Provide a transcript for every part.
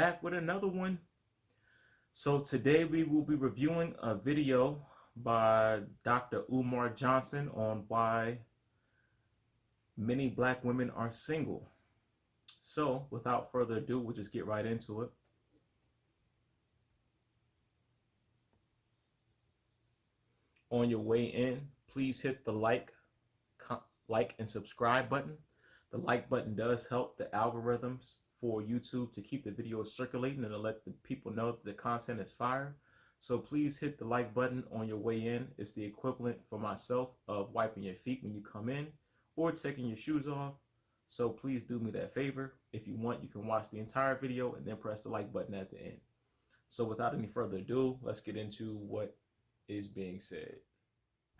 back with another one. So today we will be reviewing a video by Dr. Umar Johnson on why many black women are single. So without further ado, we'll just get right into it. On your way in, please hit the like and subscribe button. The like button does help the algorithms for YouTube to keep the videos circulating and to let the people know that the content is fire. So please hit the like button on your way in. It's the equivalent for myself of wiping your feet when you come in or taking your shoes off. So please do me that favor. If you want, you can watch the entire video and then press the like button at the end. So without any further ado, let's get into what is being said.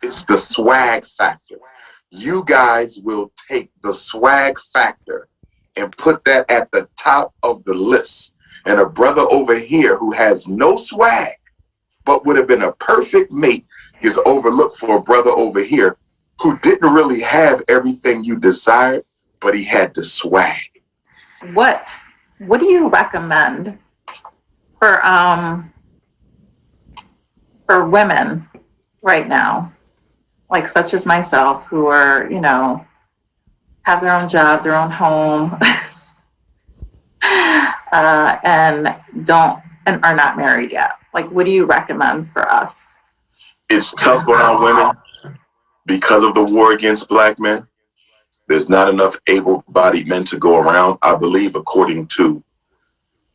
It's the swag factor. You guys will take the swag factor and put that at the top of the list. And a brother over here who has no swag, but would have been a perfect mate, is overlooked for a brother over here who didn't really have everything you desired, but he had the swag. What do you recommend for women right now, like such as myself, who are, have their own job, their own home, and are not married yet? Like, what do you recommend for us? It's tough on our women because of the war against black men. There's not enough able-bodied men to go around. I believe, according to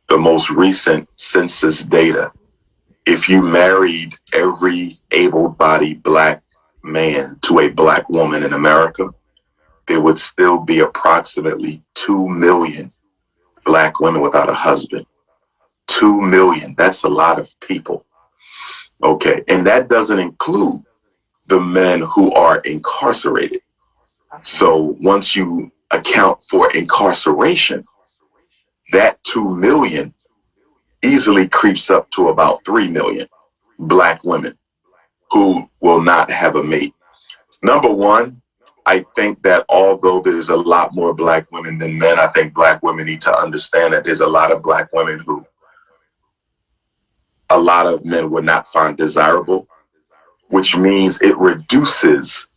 the most recent census data, if you married every able-bodied black man to a black woman in America, there would still be approximately 2 million black women without a husband. 2 million. That's a lot of people. Okay. And that doesn't include the men who are incarcerated. So once you account for incarceration, that 2 million easily creeps up to about 3 million black women who will not have a mate. Number one, I think that although there's a lot more black women than men, I think black women need to understand that there's a lot of black women who a lot of men would not find desirable, which means it reduces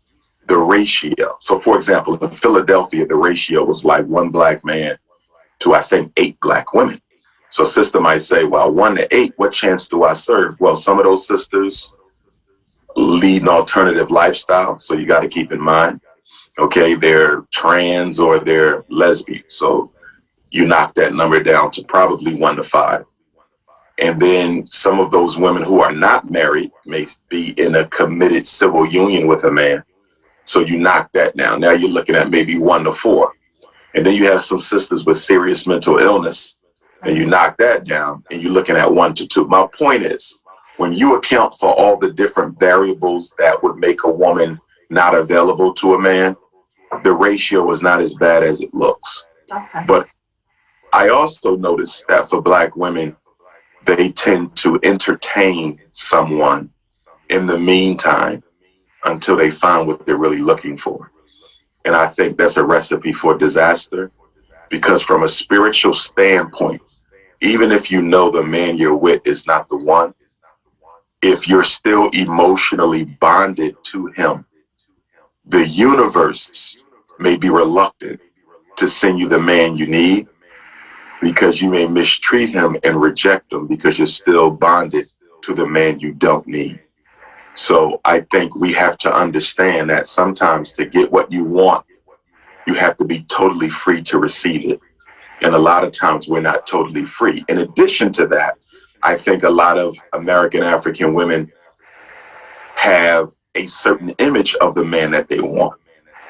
the ratio. So for example, in Philadelphia, the ratio was like 1 black man to, I think, 8 black women. So sister might say, well, 1 to 8, what chance do I serve? Well, some of those sisters lead an alternative lifestyle. So you got to keep in mind, okay, they're trans or they're lesbian. So you knock that number down to probably 1 to 5. And then some of those women who are not married may be in a committed civil union with a man. So you knock that down. Now you're looking at maybe 1 to 4. And then you have some sisters with serious mental illness, and you knock that down, and you're looking at 1 to 2. My point is, when you account for all the different variables that would make a woman not available to a man, the ratio is not as bad as it looks. Okay. But I also noticed that for black women, they tend to entertain someone in the meantime until they find what they're really looking for. And I think that's a recipe for disaster, because from a spiritual standpoint, even if you know the man you're with is not the one, if you're still emotionally bonded to him, the universe may be reluctant to send you the man you need, because you may mistreat him and reject him because you're still bonded to the man you don't need. So I think we have to understand that sometimes to get what you want, you have to be totally free to receive it. And a lot of times we're not totally free. In addition to that, I think a lot of American African women have a certain image of the man that they want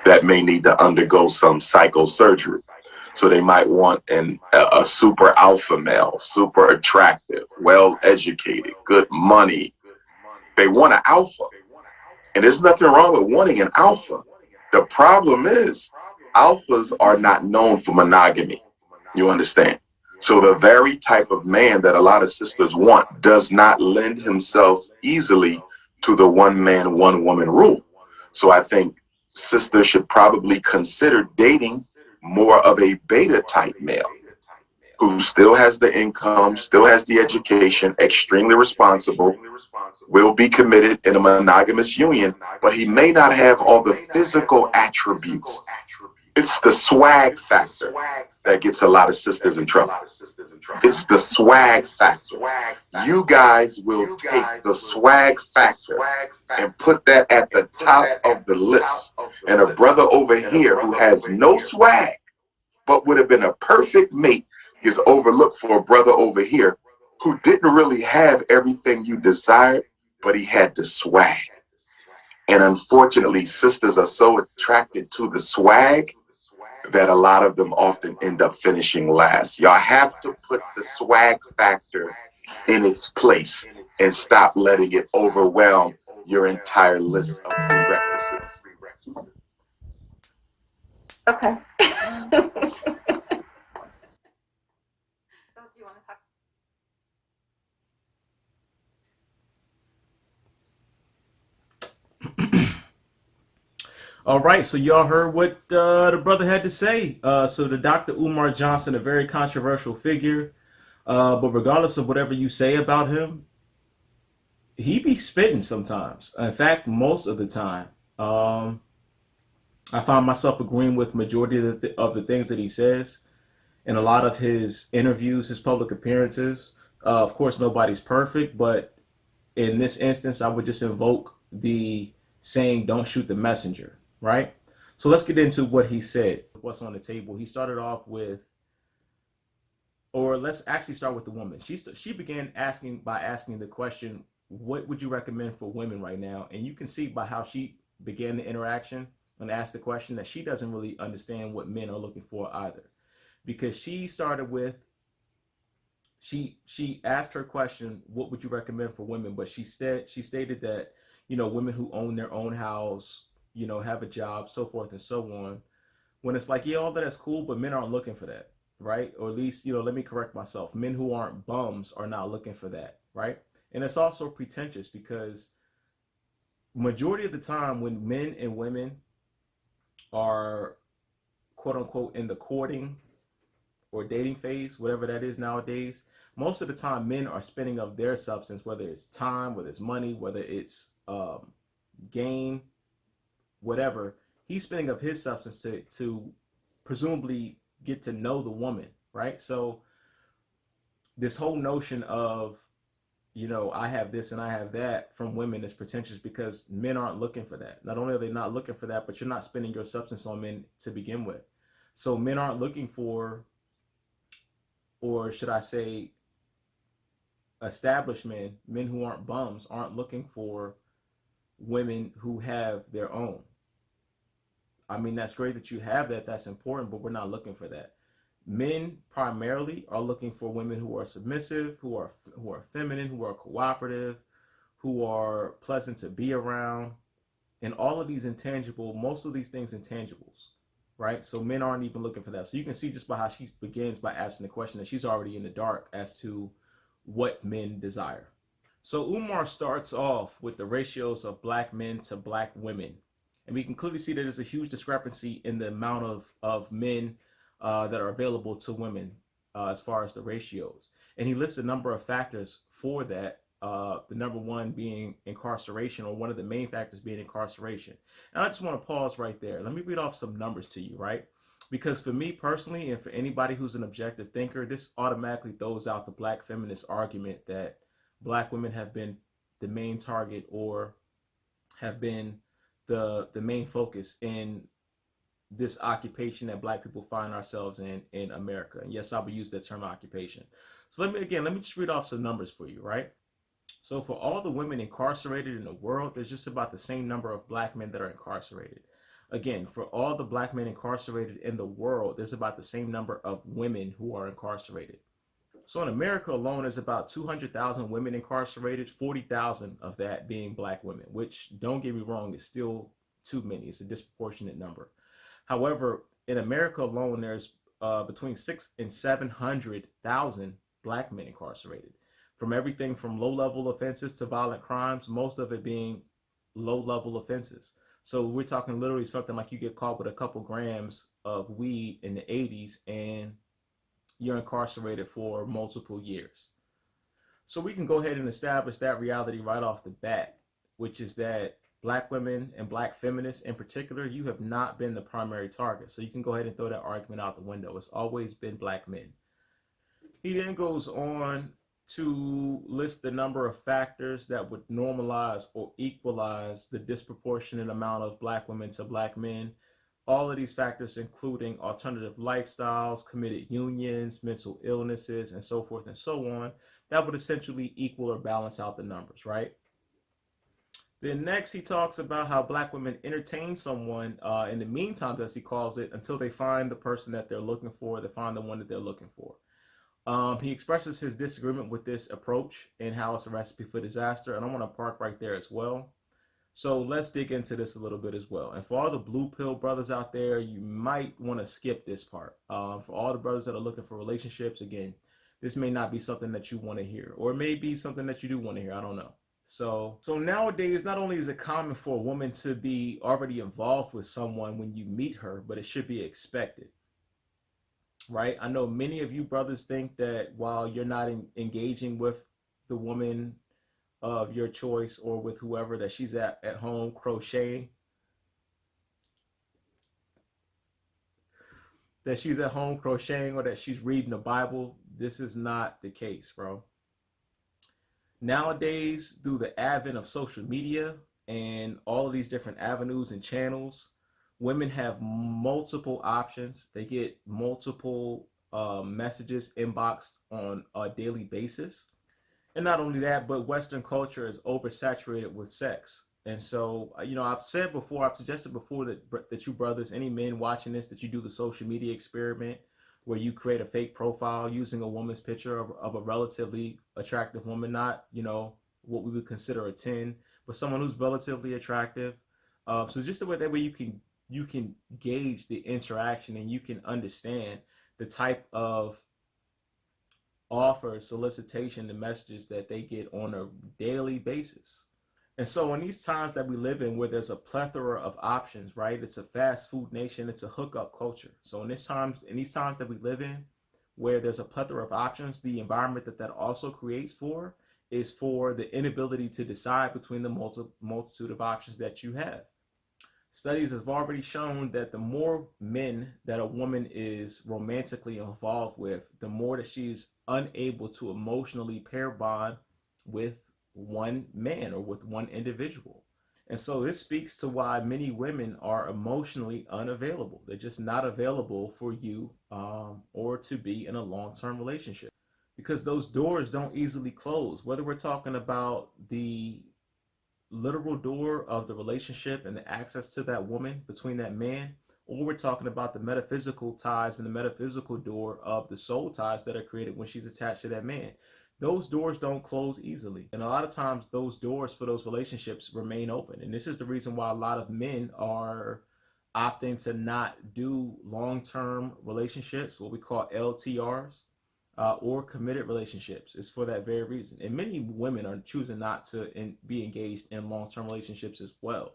that may need to undergo some psychosurgery. So they might want a super alpha male, super attractive, well-educated, good money. They want an alpha. And there's nothing wrong with wanting an alpha. The problem is alphas are not known for monogamy. You understand? So the very type of man that a lot of sisters want does not lend himself easily to the 1 man, 1 woman rule. So I think sisters should probably consider dating more of a beta type male. who still has the income, still has the education, extremely responsible, will be committed in a monogamous union, but he may not have all the physical attributes. It's the swag factor that gets a lot of sisters in trouble. It's the swag factor. You guys will take the swag factor and put that at the top of the list. And a brother over here who has no swag, but would have been a perfect mate, is overlooked for a brother over here who didn't really have everything you desired, but he had the swag. And unfortunately, sisters are so attracted to the swag that a lot of them often end up finishing last. Y'all have to put the swag factor in its place and stop letting it overwhelm your entire list of prerequisites. Okay. So do you want to talk? All right, so y'all heard what the brother had to say. So the Dr. Umar Johnson, a very controversial figure, but regardless of whatever you say about him, he be spitting sometimes. In fact, most of the time, I find myself agreeing with majority of the things that he says in a lot of his interviews, his public appearances. Of course, nobody's perfect, but in this instance, I would just invoke the saying, don't shoot the messenger, right? So let's get into what he said, what's on the table. He started off with, or let's actually start with the woman. She began asking the question, what would you recommend for women right now? And you can see by how she began the interaction and asked the question that she doesn't really understand what men are looking for either. Because she started with, she asked her question, what would you recommend for women? But she stated that, women who own their own house, have a job, so forth and so on. When it's like, yeah, all that's cool, but men aren't looking for that, right? Or at least, let me correct myself. Men who aren't bums are not looking for that, right? And it's also pretentious because majority of the time when men and women are quote unquote in the courting or dating phase, whatever that is nowadays, most of the time men are spending of their substance, whether it's time, whether it's money, whether it's game, whatever. He's spending of his substance to presumably get to know the woman, right? So this whole notion of, I have this and I have that from women is pretentious because men aren't looking for that. Not only are they not looking for that, but you're not spending your substance on men to begin with. So men aren't looking for, or should I say, established men who aren't bums, aren't looking for women who have their own. I mean, that's great that you have that. That's important, but we're not looking for that. Men primarily are looking for women who are submissive, who are feminine, who are cooperative, who are pleasant to be around, and all of these intangible, most of these things intangibles, right? So men aren't even looking for that. So you can see just by how she begins by asking the question that she's already in the dark as to what men desire. So Umar starts off with the ratios of black men to black women. And we can clearly see that there's a huge discrepancy in the amount of men that are available to women as far as the ratios. And he lists a number of factors for that. The number one being incarceration, or one of the main factors being incarceration. And I just want to pause right there. Let me read off some numbers to you, right? Because for me personally, and for anybody who's an objective thinker, this automatically throws out the black feminist argument that black women have been the main target or have been the main focus in this occupation that black people find ourselves in America. And yes, I will use that term occupation. So let me just read off some numbers for you, right? So for all the women incarcerated in the world, there's just about the same number of black men that are incarcerated. Again, for all the black men incarcerated in the world, there's about the same number of women who are incarcerated. So in America alone, there's about 200,000 women incarcerated, 40,000 of that being black women, which, don't get me wrong, is still too many. It's a disproportionate number. However, in America alone, there's between 600,000 and 700,000 black men incarcerated, from everything from low-level offenses to violent crimes, most of it being low-level offenses. So we're talking literally something like you get caught with a couple grams of weed in the 80s and you're incarcerated for multiple years. So we can go ahead and establish that reality right off the bat, which is that black women and black feminists in particular, you have not been the primary target. So you can go ahead and throw that argument out the window. It's always been black men. He then goes on to list the number of factors that would normalize or equalize the disproportionate amount of black women to black men. All of these factors, including alternative lifestyles, committed unions, mental illnesses, and so forth and so on, that would essentially equal or balance out the numbers, right? Then next, he talks about how black women entertain someone in the meantime, as he calls it, until they find the person that they're looking for, they find the one that they're looking for. He expresses his disagreement with this approach and how it's a recipe for disaster. And I want to park right there as well. So let's dig into this a little bit as well. And for all the blue pill brothers out there, you might want to skip this part. For all the brothers that are looking for relationships, again, this may not be something that you want to hear, or it may be something that you do want to hear. I don't know. So nowadays, not only is it common for a woman to be already involved with someone when you meet her, but it should be expected. Right? I know many of you brothers think that while you're not engaging with the woman of your choice or with whoever, that she's at home crocheting, or that she's reading the Bible. This is not the case, bro. Nowadays, through the advent of social media and all of these different avenues and channels, women have multiple options. They get multiple messages inboxed on a daily basis. And not only that, but Western culture is oversaturated with sex. And so, I've suggested before that you brothers, any men watching this, that you do the social media experiment where you create a fake profile using a woman's picture of a relatively attractive woman, not, what we would consider a 10, but someone who's relatively attractive. So just the way that way you can gauge the interaction and you can understand the type of offer, solicitation, the messages that they get on a daily basis. And so in these times that we live in, where there's a plethora of options, right? It's a fast food nation. It's a hookup culture. So in these times that we live in, where there's a plethora of options, the environment that also creates for is for the inability to decide between the multitude of options that you have. Studies have already shown that the more men that a woman is romantically involved with, the more that she's unable to emotionally pair bond with one man or with one individual. And so this speaks to why many women are emotionally unavailable. They're just not available for you or to be in a long-term relationship, because those doors don't easily close. Whether we're talking about the literal door of the relationship and the access to that woman between that man, or we're talking about the metaphysical ties and the metaphysical door of the soul ties that are created when she's attached to that man. Those doors don't close easily. And a lot of times those doors for those relationships remain open. And this is the reason why a lot of men are opting to not do long-term relationships, what we call LTRs, or committed relationships. Is for that very reason. And many women are choosing not to be engaged in long-term relationships as well.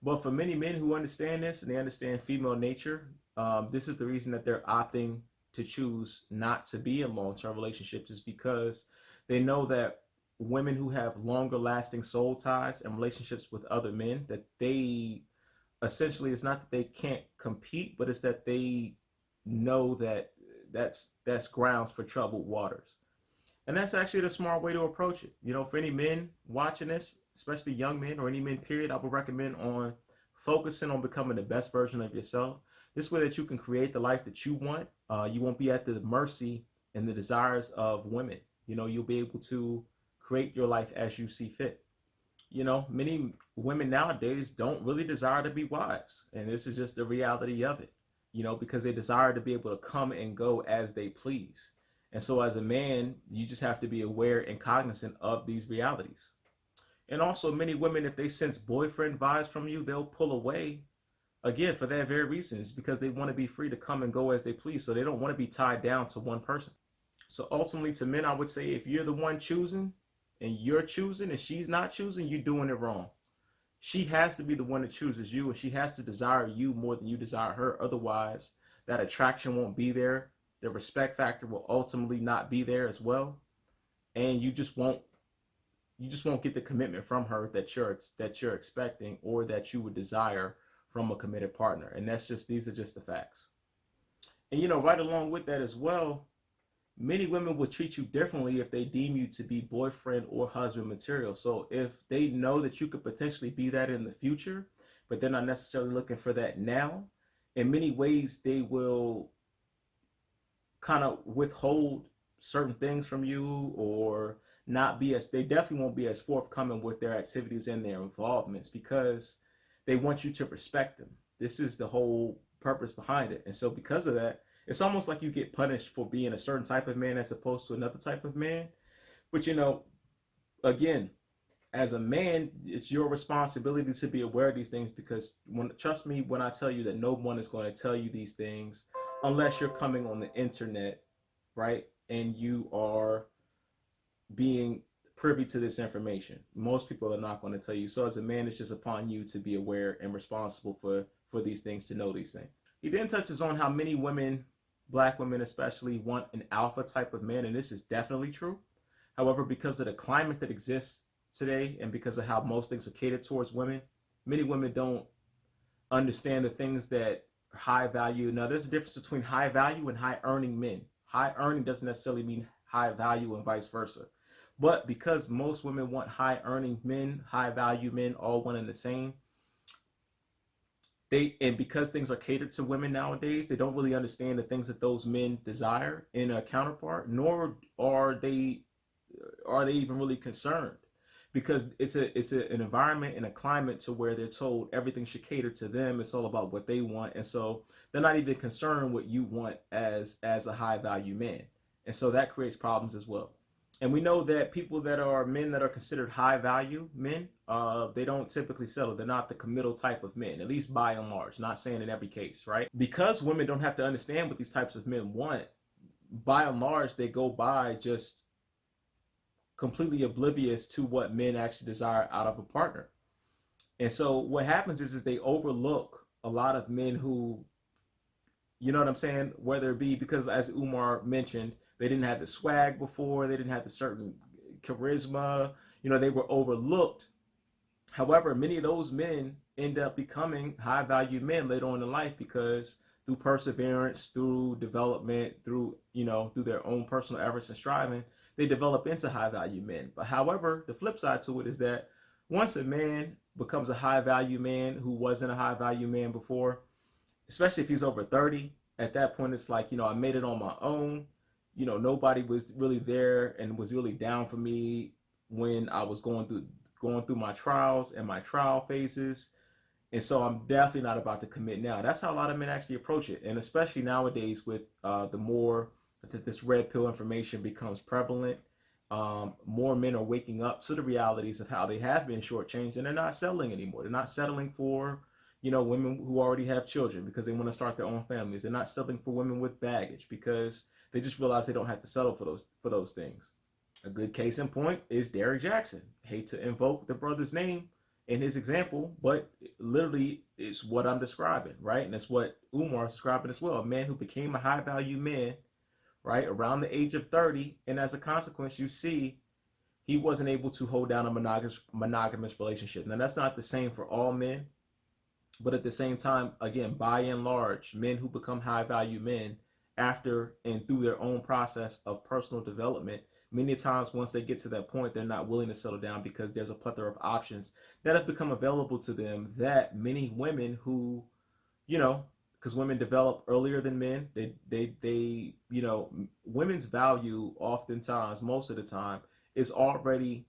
But for many men who understand this and they understand female nature, this is the reason that they're opting to choose not to be in long-term relationships, is because they know that women who have longer lasting soul ties and relationships with other men, that they essentially, it's not that they can't compete, but it's that they know that that's grounds for troubled waters. And that's actually the smart way to approach it. For any men watching this, especially young men or any men period, I would recommend on focusing on becoming the best version of yourself. This way that you can create the life that you want. You won't be at the mercy and the desires of women. You'll be able to create your life as you see fit. Many women nowadays don't really desire to be wives. And this is just the reality of it, because they desire to be able to come and go as they please. And so as a man, you just have to be aware and cognizant of these realities. And also many women, if they sense boyfriend vibes from you, they'll pull away, again, for that very reason. It's because they want to be free to come and go as they please. So they don't want to be tied down to one person. So ultimately, to men, I would say, if you're the one choosing and you're choosing and she's not choosing, you're doing it wrong. She has to be the one that chooses you, and she has to desire you more than you desire her. Otherwise, that attraction won't be there. The respect factor will ultimately not be there as well, and you just won't get the commitment from her that you're expecting or that you would desire from a committed partner. And these are just the facts. And right along with that as well, many women will treat you differently if they deem you to be boyfriend or husband material. So if they know that you could potentially be that in the future, but they're not necessarily looking for that now, in many ways they will kind of withhold certain things from you, or not be as they definitely won't be as forthcoming with their activities and their involvements, because they want you to respect them. This is the whole purpose behind it. And so because of that, it's almost like you get punished for being a certain type of man as opposed to another type of man. But again, as a man, it's your responsibility to be aware of these things, because trust me when I tell you that no one is going to tell you these things unless you're coming on the internet, right? And you are being privy to this information. Most people are not going to tell you. So as a man, it's just upon you to be aware and responsible for these things, to know these things. He then touches on how many women, black women especially, want an alpha type of man, and this is definitely true. However, because of the climate that exists today and because of how most things are catered towards women, many women don't understand the things that are high value. Now, there's a difference between high value and high earning men. High earning doesn't necessarily mean high value and vice versa. But because most women want high earning men, high value men, all one and the same, and because things are catered to women nowadays, they don't really understand the things that those men desire in a counterpart, nor are they even really concerned, because an environment and a climate to where they're told everything should cater to them. It's all about what they want, and so they're not even concerned what you want as a high value man, and so that creates problems as well. And we know that people that are men that are considered high value men, they don't typically settle. They're not the committal type of men, at least by and large. Not saying in every case, right? Because women don't have to understand what these types of men want, by and large, they go by just completely oblivious to what men actually desire out of a partner. And so what happens is they overlook a lot of men who, you know what I'm saying? Whether it be because, as Umar mentioned, they didn't have the swag before, they didn't have the certain charisma, they were overlooked. However, many of those men end up becoming high value men later on in life, because through perseverance, through development, through their own personal efforts and striving, they develop into high value men. But however, the flip side to it is that once a man becomes a high value man who wasn't a high value man before, especially if he's over 30, at that point it's like, I made it on my own. Nobody was really there and was really down for me when I was going through my trials and my trial phases. And so I'm definitely not about to commit now. That's how a lot of men actually approach it. And especially nowadays with the more that this red pill information becomes prevalent, more men are waking up to the realities of how they have been shortchanged, and they're not settling anymore. They're not settling for, women who already have children because they want to start their own families. They're not settling for women with baggage because they just realize they don't have to settle for those things. A good case in point is Derrick Jackson. Hate to invoke the brother's name in his example, but literally it's what I'm describing, right? And it's what Umar is describing as well. A man who became a high value man, right, around the age of 30, and as a consequence, you see he wasn't able to hold down a monogamous relationship. Now, that's not the same for all men, but at the same time, again, by and large, men who become high value men after and through their own process of personal development, many times once they get to that point, they're not willing to settle down because there's a plethora of options that have become available to them that many women who, because women develop earlier than men, women's value oftentimes, most of the time, is already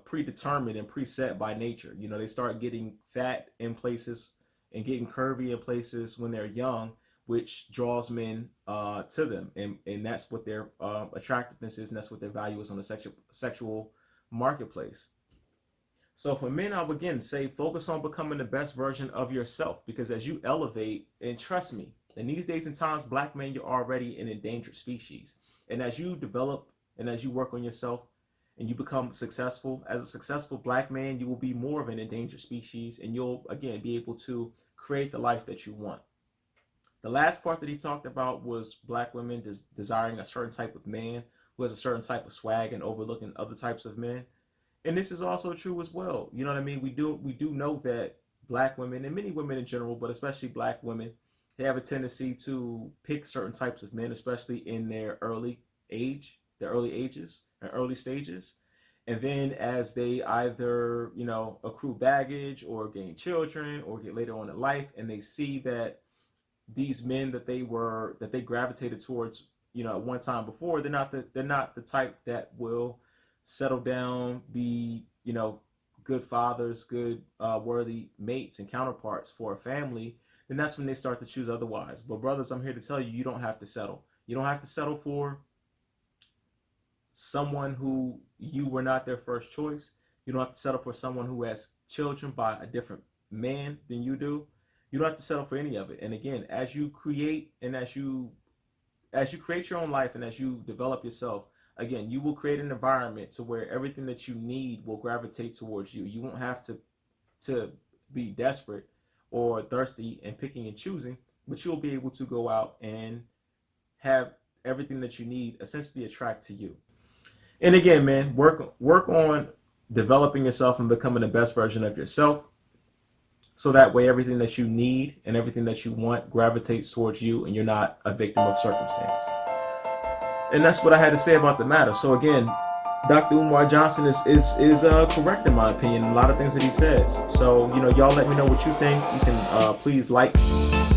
predetermined and preset by nature. They start getting fat in places and getting curvy in places when they're young, which draws men to them, and that's what their attractiveness is, and that's what their value is on the sexual marketplace. So for men, I would again say focus on becoming the best version of yourself, because as you elevate, and trust me, in these days and times, black men, you're already an endangered species. And as you develop and as you work on yourself and you become successful, as a successful black man, you will be more of an endangered species, and you'll again be able to create the life that you want. The last part that he talked about was black women desiring a certain type of man who has a certain type of swag and overlooking other types of men. And this is also true as well. You know what I mean? We do know that black women and many women in general, but especially black women, they have a tendency to pick certain types of men, especially in their early ages and early stages. And then as they either, accrue baggage or gain children or get later on in life, and they see that these men that they gravitated towards, at one time before, they're not the type that will settle down, be, good fathers, good worthy mates and counterparts for a family. Then that's when they start to choose otherwise. But brothers, I'm here to tell you, you don't have to settle. You don't have to settle for someone who you were not their first choice. You don't have to settle for someone who has children by a different man than you do. You don't have to settle for any of it. And again, as you create your own life and as you develop yourself, again, you will create an environment to where everything that you need will gravitate towards you. You won't have to be desperate or thirsty and picking and choosing, but you'll be able to go out and have everything that you need essentially attract to you. And again, man, work on developing yourself and becoming the best version of yourself. So that way everything that you need and everything that you want gravitates towards you and you're not a victim of circumstance. And that's what I had to say about the matter. So again, Dr. Umar Johnson is correct in my opinion in a lot of things that he says. So, y'all let me know what you think. You can please like,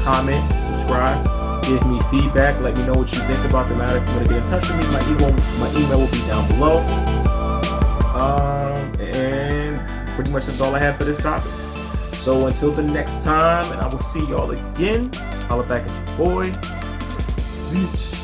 comment, subscribe, give me feedback, let me know what you think about the matter. If you want to get in touch with me, my email will be down below. And pretty much that's all I have for this topic. So until the next time, and I will see y'all again. Holla back at your boy. Peace.